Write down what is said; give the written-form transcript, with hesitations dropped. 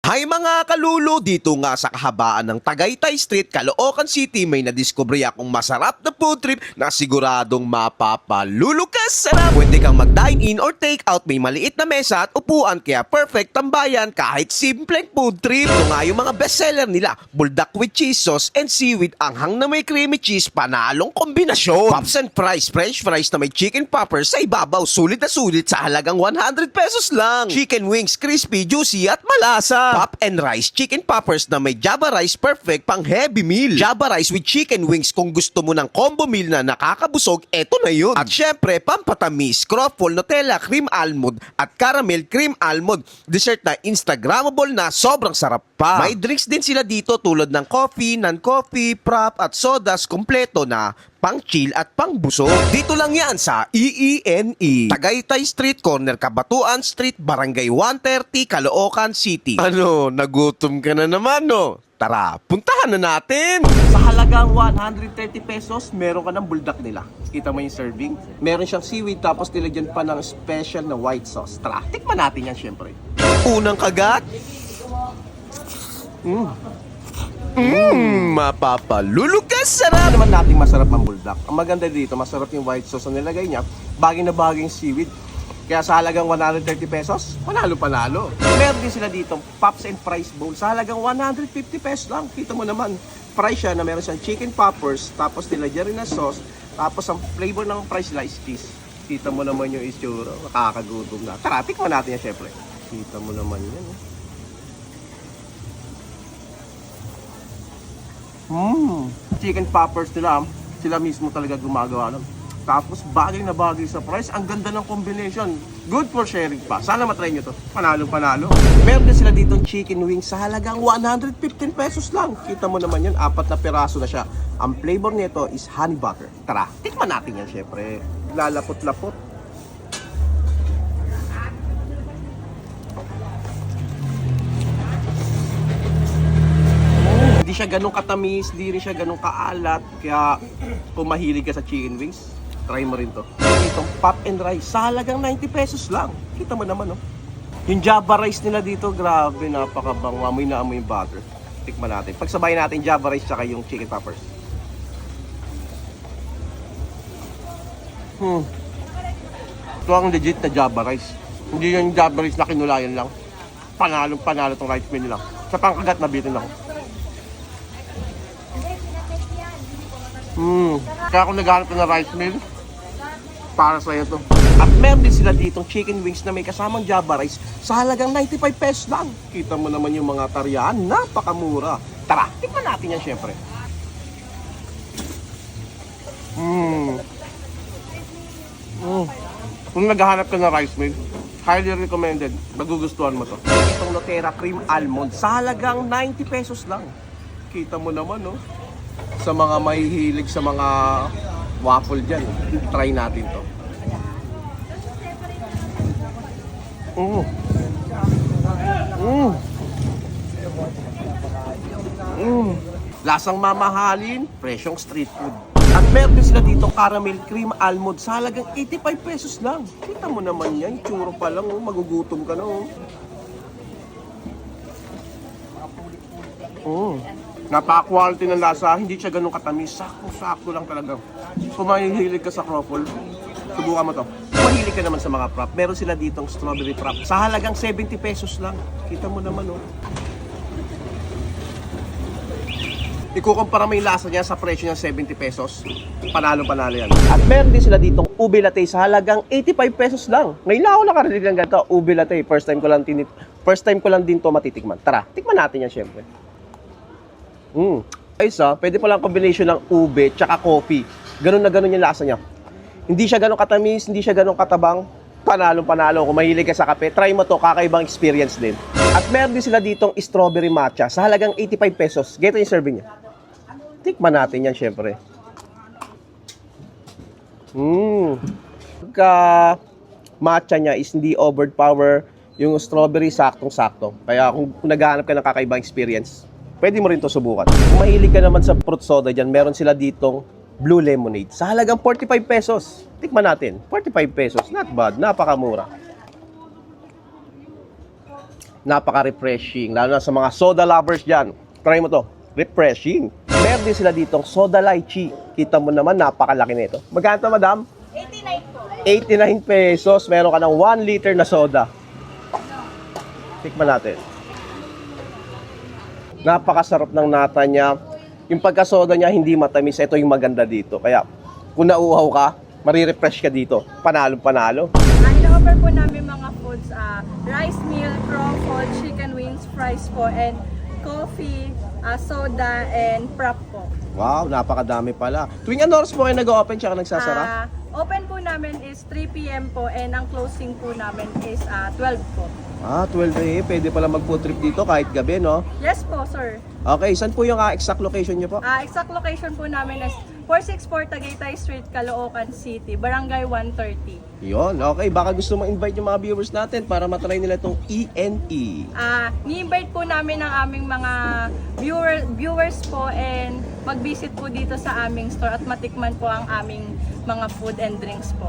Hi mga kalulu, dito nga sa kahabaan ng Tagaytay Street, Caloocan City, may nadiskubre akong masarap na food trip na siguradong mapapalulukas. Sarap! Pwede kang mag-dine-in or take-out, may maliit na mesa at upuan, kaya perfect tambayan kahit simpleng food trip. Ito nga yung mga bestseller nila, buldak with cheese sauce and seaweed, anghang na may creamy cheese, panalong kombinasyon. Pops and fries, french fries na may chicken poppers sa ibabaw, sulit na sulit sa halagang 100 pesos lang. Chicken wings, crispy, juicy at malasa. Pop and rice, chicken poppers na may Java rice, perfect pang heavy meal. Java rice with chicken wings, kung gusto mo ng combo meal na nakakabusog, eto na yun. At syempre, pampatamis, croffle, Nutella, cream almond at caramel cream almond. Dessert na Instagrammable na sobrang sarap pa. May drinks din sila dito tulad ng coffee, non-coffee, prop at sodas, kompleto na pang chill at pang busog. Dito lang yan sa EENE. Tagaytay Street, corner Kabatuan Street, Barangay 130, Caloocan City. Ano, nagutom ka na naman, no? Tara, puntahan na natin! Sa halagang 130 pesos, meron ka ng buldak nila. Kita mo yung serving? Meron siyang seaweed tapos nilagyan pa ng special na white sauce. Tara, tikman natin yan syempre. Unang kagat. Mapapalulukas sarap! Ano naman nating masarap ang buldak? Ang maganda dito, masarap yung white sauce na nilagay niya. Bagay na bagay yung seaweed. Kaya sa halagang 130 pesos, panalo-panalo. Meron din sila dito, pops and fries bowl. Sa halagang 150 pesos lang. Kita mo naman, fries siya na meron siyang chicken poppers, tapos nilagyan rin na sauce, tapos ang flavor ng fries nila is cheese. Kita mo naman yung itsura, nakakagutom na. Tara, tikman natin yan syempre. Kita mo naman yan. Chicken poppers nila, sila mismo talaga gumagawa nun. Tapos bagay na bagay sa price, ang ganda ng combination. Good for sharing pa. Sana matry nyo to. Panalo-panalo. Meron din sila ditong chicken wings sa halagang 115 pesos lang. Kita mo naman yun, 4 na piraso na siya. Ang flavor nito is honey butter. Tara, tikman natin yan syempre. Lalapot-lapot. Hindi siya ganun katamis, hindi rin siya ganun kaalat. Kaya kung mahilig ka sa chicken wings, try mo rin to. Itong pop and rice, sa halagang 90 pesos lang. Kita mo naman, no? Yung Java rice nila dito, grabe, napakabango. Amoy na amoy yung butter. Tikman natin. Pagsabay natin Java rice tsaka yung chicken poppers. Ito ang legit na Java rice. Hindi yung Java rice na kinulayan lang. Panalo tong rice meal nila. Sa pangkagat, nabitin ako. Kaya kung naghanap ka ng rice meal, para sa'yo to. At meron din sila ditong chicken wings na may kasamang Java rice sa halagang 95 pesos lang. Kita mo naman yung mga tarian, napakamura. Tara, tikman natin yan syempre. Kung naghahanap ka ng rice meal, highly recommended. Magugustuhan mo to. Itong Nutella cream almond sa halagang 90 pesos lang. Kita mo naman, no? Sa mga mahihilig sa mga waffle dyan, try natin to. Lasang mamahalin, presyong street food. At meron din sila dito caramel cream almond sa halagang 85 pesos lang. Kita mo naman yan, tsuro pa lang, oh, magugutom ka na. Napaka-quality ng lasa, hindi siya ganun katamis, sakto-sakto lang talaga. Kung mahihilig ka sa croffle, subukan mo to. Kung mahilig ka naman sa mga prop, meron sila ditong strawberry prop sa halagang 70 pesos lang. Kita mo naman, oh. Ikukumpara mo yung lasa niya sa presyo niya 70 pesos, panalo-panalo yan. At meron din sila ditong ube latte sa halagang 85 pesos lang. Ngayon lang ako nakarinig ng ganito, ube latte. First time ko lang din to matitikman. Tara, tikman natin yan syempre. Isa, pwede palang combination ng ube tsaka coffee. Ganun na ganun yung lasa niya. Hindi siya ganun katamis, hindi siya ganun katabang. Panalo-panalo. Kung mahilig ka sa kape, try mo to, kakaibang experience din. At meron din sila ditong strawberry matcha sa halagang 85 pesos. Ganito yung serving niya. Tikman natin yan syempre. Pagka matcha niya is hindi overpower, yung strawberry saktong-sakto. Kaya kung naghahanap ka ng kakaibang experience, pwede mo rin to subukan. Kung mahilig ka naman sa fruit soda dyan, meron sila ditong blue lemonade sa halagang 45 pesos. Tikman natin, 45 pesos. Not bad, napakamura. Napaka-refreshing. Lalo na sa mga soda lovers dyan. Try mo to. Refreshing. Meron din sila ditong soda lychee. Kita mo naman, napakalaki nito. Magkano to, madam? 89 po. 89 pesos. Meron ka ng 1 liter na soda. Tikman natin. Napakasarap ng nata niya. Yung pagkasoda niya hindi matamis. Ito yung maganda dito. Kaya kung nauuhaw ka, marirefresh ka dito. Panalo-panalo. Ina-offer po namin mga foods, rice meal, crawford, chicken wings, fries po, and coffee, soda, and prop po. Wow, napakadami pala. Tuwing ano oras po kayo nag-open tsaka nagsasara? Open po namin is 3 p.m. po, and ang closing po namin is 12 po. 12 eh. Pwede pala mag-food trip dito kahit gabi, no? Yes po, sir. Okay, saan po yung exact location niyo po? Exact location po namin is 464 Tagaytay Street, Caloocan City, Barangay 130. Yun, okay. Baka gusto ma-invite yung mga viewers natin para matry nila itong ENE. Ni-invite po namin ang aming mga viewers po and mag-visit po dito sa aming store at matikman po ang aming mga food and drinks po.